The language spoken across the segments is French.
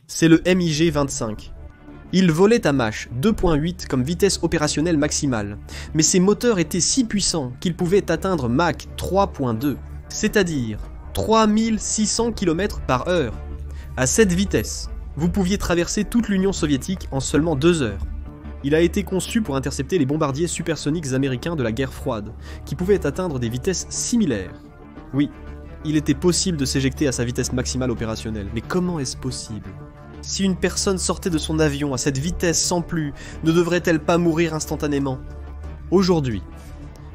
C'est le MiG-25. Il volait à Mach 2.8 comme vitesse opérationnelle maximale, mais ses moteurs étaient si puissants qu'ils pouvaient atteindre Mach 3.2, c'est-à-dire 3600 km/h. À cette vitesse, vous pouviez traverser toute l'Union soviétique en seulement 2 heures. Il a été conçu pour intercepter les bombardiers supersoniques américains de la guerre froide, qui pouvaient atteindre des vitesses similaires. Oui, il était possible de s'éjecter à sa vitesse maximale opérationnelle, mais comment est-ce possible ? Si une personne sortait de son avion à cette vitesse sans plus, ne devrait-elle pas mourir instantanément ? Aujourd'hui,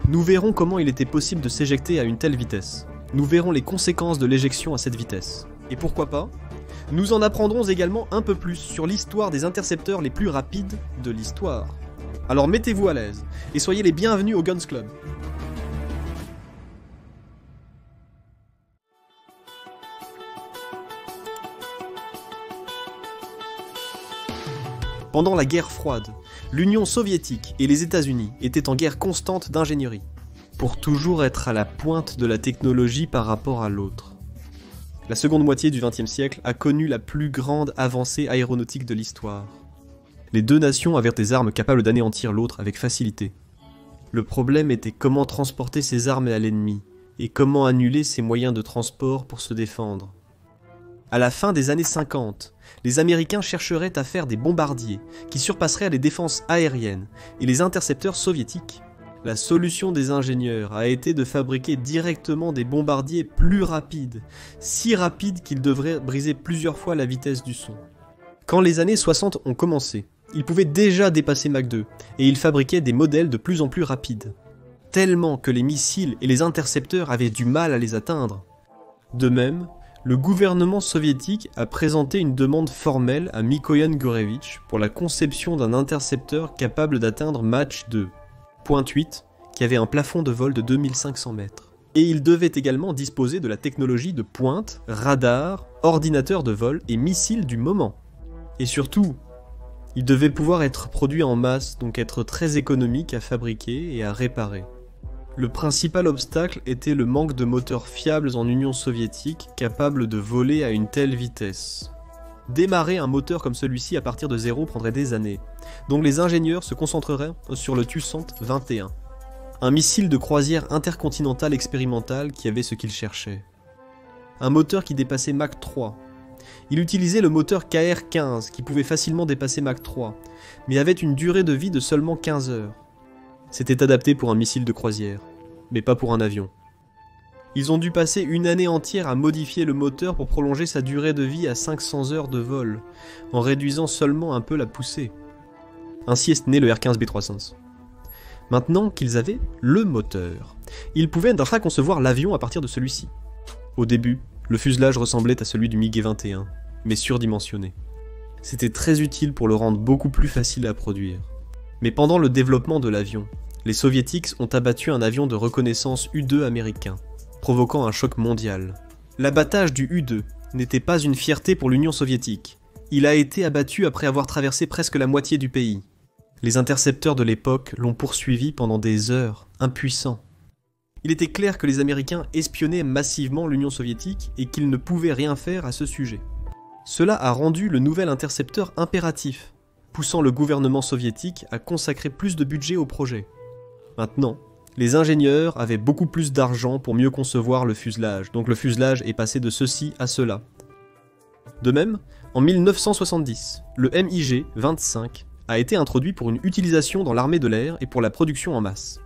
nous verrons comment il était possible de s'éjecter à une telle vitesse. Nous verrons les conséquences de l'éjection à cette vitesse. Et pourquoi pas ? Nous en apprendrons également un peu plus sur l'histoire des intercepteurs les plus rapides de l'histoire. Alors mettez-vous à l'aise, et soyez les bienvenus au Guns Club. Pendant la guerre froide, l'Union soviétique et les États-Unis étaient en guerre constante d'ingénierie, pour toujours être à la pointe de la technologie par rapport à l'autre. La seconde moitié du XXe siècle a connu la plus grande avancée aéronautique de l'histoire. Les deux nations avaient des armes capables d'anéantir l'autre avec facilité. Le problème était comment transporter ces armes à l'ennemi, et comment annuler ses moyens de transport pour se défendre. À la fin des années 50, les Américains chercheraient à faire des bombardiers qui surpasseraient les défenses aériennes et les intercepteurs soviétiques. La solution des ingénieurs a été de fabriquer directement des bombardiers plus rapides, si rapides qu'ils devraient briser plusieurs fois la vitesse du son. Quand les années 60 ont commencé, ils pouvaient déjà dépasser Mach 2, et ils fabriquaient des modèles de plus en plus rapides, tellement que les missiles et les intercepteurs avaient du mal à les atteindre. De même, le gouvernement soviétique a présenté une demande formelle à Mikoyan Gurevitch pour la conception d'un intercepteur capable d'atteindre Mach 2.8, qui avait un plafond de vol de 2500 mètres. Et il devait également disposer de la technologie de pointe, radar, ordinateur de vol et missiles du moment. Et surtout, il devait pouvoir être produit en masse, donc être très économique à fabriquer et à réparer. Le principal obstacle était le manque de moteurs fiables en Union soviétique capables de voler à une telle vitesse. Démarrer un moteur comme celui-ci à partir de zéro prendrait des années, donc les ingénieurs se concentreraient sur le Tucson 21, un missile de croisière intercontinental expérimental qui avait ce qu'ils cherchaient. Un moteur qui dépassait Mach 3. Il utilisait le moteur KR-15 qui pouvait facilement dépasser Mach 3, mais avait une durée de vie de seulement 15 heures. C'était adapté pour un missile de croisière, mais pas pour un avion. Ils ont dû passer une année entière à modifier le moteur pour prolonger sa durée de vie à 500 heures de vol, en réduisant seulement un peu la poussée. Ainsi est né le R-15B300. Maintenant qu'ils avaient le moteur, ils pouvaient concevoir l'avion à partir de celui-ci. Au début, le fuselage ressemblait à celui du MiG-21, mais surdimensionné. C'était très utile pour le rendre beaucoup plus facile à produire. Mais pendant le développement de l'avion, les soviétiques ont abattu un avion de reconnaissance U-2 américain, provoquant un choc mondial. L'abattage du U-2 n'était pas une fierté pour l'Union soviétique. Il a été abattu après avoir traversé presque la moitié du pays. Les intercepteurs de l'époque l'ont poursuivi pendant des heures, impuissants. Il était clair que les Américains espionnaient massivement l'Union soviétique et qu'ils ne pouvaient rien faire à ce sujet. Cela a rendu le nouvel intercepteur impératif, poussant le gouvernement soviétique à consacrer plus de budget au projet. Maintenant, les ingénieurs avaient beaucoup plus d'argent pour mieux concevoir le fuselage, donc le fuselage est passé de ceci à cela. De même, en 1970, le MiG-25 a été introduit pour une utilisation dans l'armée de l'air et pour la production en masse.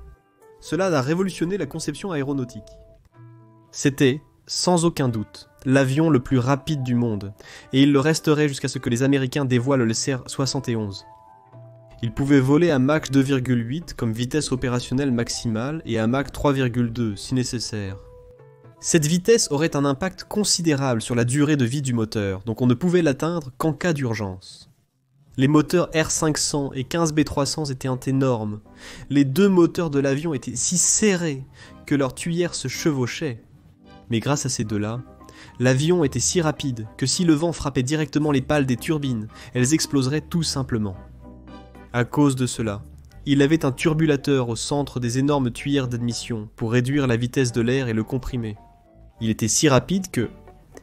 Cela a révolutionné la conception aéronautique. C'était, sans aucun doute, l'avion le plus rapide du monde, et il le resterait jusqu'à ce que les Américains dévoilent le CR-71. Il pouvait voler à Mach 2,8 comme vitesse opérationnelle maximale et à Mach 3,2 si nécessaire. Cette vitesse aurait un impact considérable sur la durée de vie du moteur, donc on ne pouvait l'atteindre qu'en cas d'urgence. Les moteurs R500 et 15B300 étaient énormes. Les deux moteurs de l'avion étaient si serrés que leurs tuyères se chevauchaient. Mais grâce à ces deux-là, l'avion était si rapide que si le vent frappait directement les pales des turbines, elles exploseraient tout simplement. À cause de cela, il avait un turbulateur au centre des énormes tuyères d'admission pour réduire la vitesse de l'air et le comprimer. Il était si rapide que,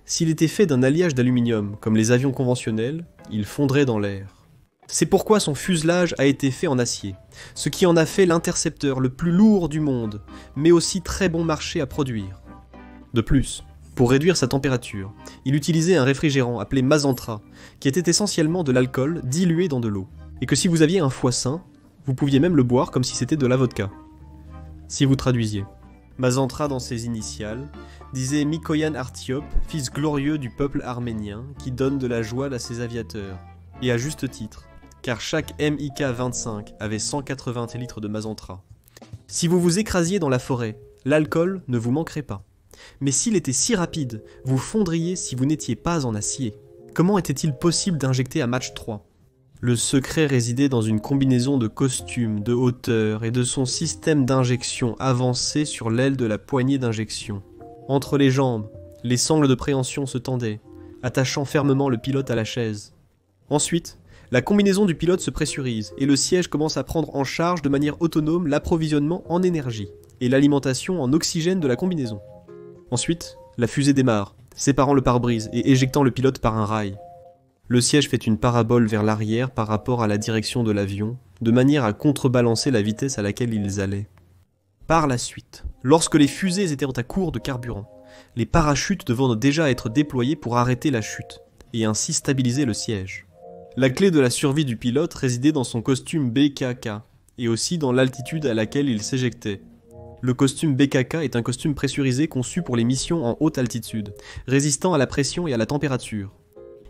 S'il était fait d'un alliage d'aluminium, comme les avions conventionnels, il fondrait dans l'air. C'est pourquoi son fuselage a été fait en acier, ce qui en a fait l'intercepteur le plus lourd du monde, mais aussi très bon marché à produire. De plus, pour réduire sa température, il utilisait un réfrigérant appelé Mazantra, qui était essentiellement de l'alcool dilué dans de l'eau, et que si vous aviez un foie sain, vous pouviez même le boire comme si c'était de la vodka. Si vous traduisiez. Mazantra, dans ses initiales, disait Mikoyan Artiop, fils glorieux du peuple arménien, qui donne de la joie à ses aviateurs. Et à juste titre, car chaque MIK-25 avait 180 litres de Mazantra. Si vous vous écrasiez dans la forêt, l'alcool ne vous manquerait pas. Mais s'il était si rapide, vous fondriez si vous n'étiez pas en acier. Comment était-il possible d'injecter à Mach 3 ? Le secret résidait dans une combinaison de costume, de hauteur et de son système d'injection avancé sur l'aile de la poignée d'injection. Entre les jambes, les sangles de préhension se tendaient, attachant fermement le pilote à la chaise. Ensuite, la combinaison du pilote se pressurise et le siège commence à prendre en charge de manière autonome l'approvisionnement en énergie et l'alimentation en oxygène de la combinaison. Ensuite, la fusée démarre, séparant le pare-brise et éjectant le pilote par un rail. Le siège fait une parabole vers l'arrière par rapport à la direction de l'avion, de manière à contrebalancer la vitesse à laquelle ils allaient. Par la suite, lorsque les fusées étaient à court de carburant, les parachutes devaient déjà être déployés pour arrêter la chute, et ainsi stabiliser le siège. La clé de la survie du pilote résidait dans son costume BKK, et aussi dans l'altitude à laquelle il s'éjectait. Le costume BKK est un costume pressurisé conçu pour les missions en haute altitude, résistant à la pression et à la température.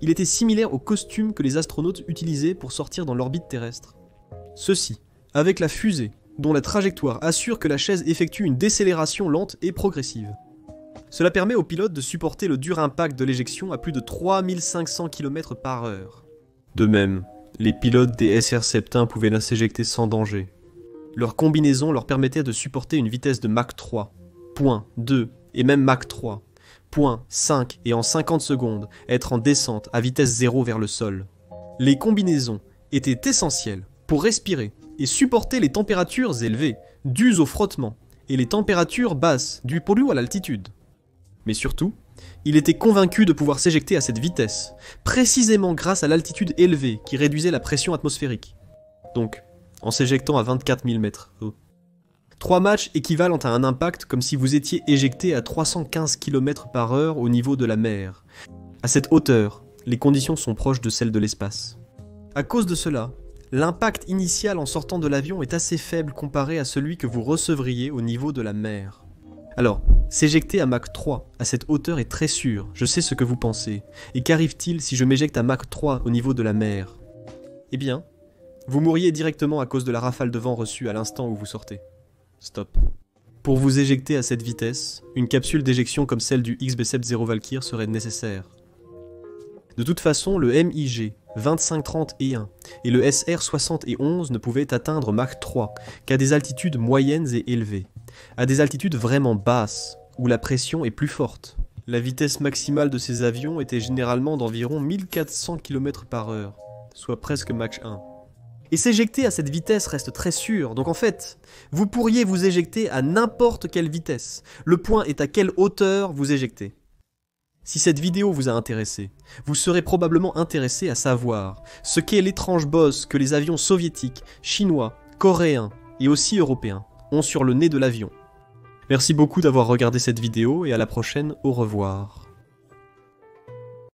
Il était similaire au costume que les astronautes utilisaient pour sortir dans l'orbite terrestre. Ceci, avec la fusée, dont la trajectoire assure que la chaise effectue une décélération lente et progressive. Cela permet au pilote de supporter le dur impact de l'éjection à plus de 3500 km/h. De même, les pilotes des SR-71 pouvaient s'éjecter sans danger. Leur combinaison leur permettait de supporter une vitesse de Mach 3, 0.2 et même Mach 3, 0.5 et en 50 secondes, être en descente à vitesse 0 vers le sol. Les combinaisons étaient essentielles pour respirer et supporter les températures élevées, dues au frottement, et les températures basses, dues pour lui à l'altitude. Mais surtout, il était convaincu de pouvoir s'éjecter à cette vitesse, précisément grâce à l'altitude élevée qui réduisait la pression atmosphérique. Donc, en s'éjectant à 24 000 mètres. 3 Mach équivalent à un impact comme si vous étiez éjecté à 315 km/h au niveau de la mer. À cette hauteur, les conditions sont proches de celles de l'espace. À cause de cela, l'impact initial en sortant de l'avion est assez faible comparé à celui que vous recevriez au niveau de la mer. Alors, s'éjecter à Mach 3 à cette hauteur est très sûr, je sais ce que vous pensez. Et qu'arrive-t-il si je m'éjecte à Mach 3 au niveau de la mer ? Eh bien, vous mourriez directement à cause de la rafale de vent reçue à l'instant où vous sortez. Stop. Pour vous éjecter à cette vitesse, une capsule d'éjection comme celle du XB-70 Valkyr serait nécessaire. De toute façon, le MiG 2530E1 et le SR-71 ne pouvaient atteindre Mach 3 qu'à des altitudes moyennes et élevées, à des altitudes vraiment basses, où la pression est plus forte. La vitesse maximale de ces avions était généralement d'environ 1400 km/h, soit presque Mach 1. Et s'éjecter à cette vitesse reste très sûr, donc en fait, vous pourriez vous éjecter à n'importe quelle vitesse. Le point est à quelle hauteur vous éjectez. Si cette vidéo vous a intéressé, vous serez probablement intéressé à savoir ce qu'est l'étrange bosse que les avions soviétiques, chinois, coréens et aussi européens ont sur le nez de l'avion. Merci beaucoup d'avoir regardé cette vidéo et à la prochaine, au revoir.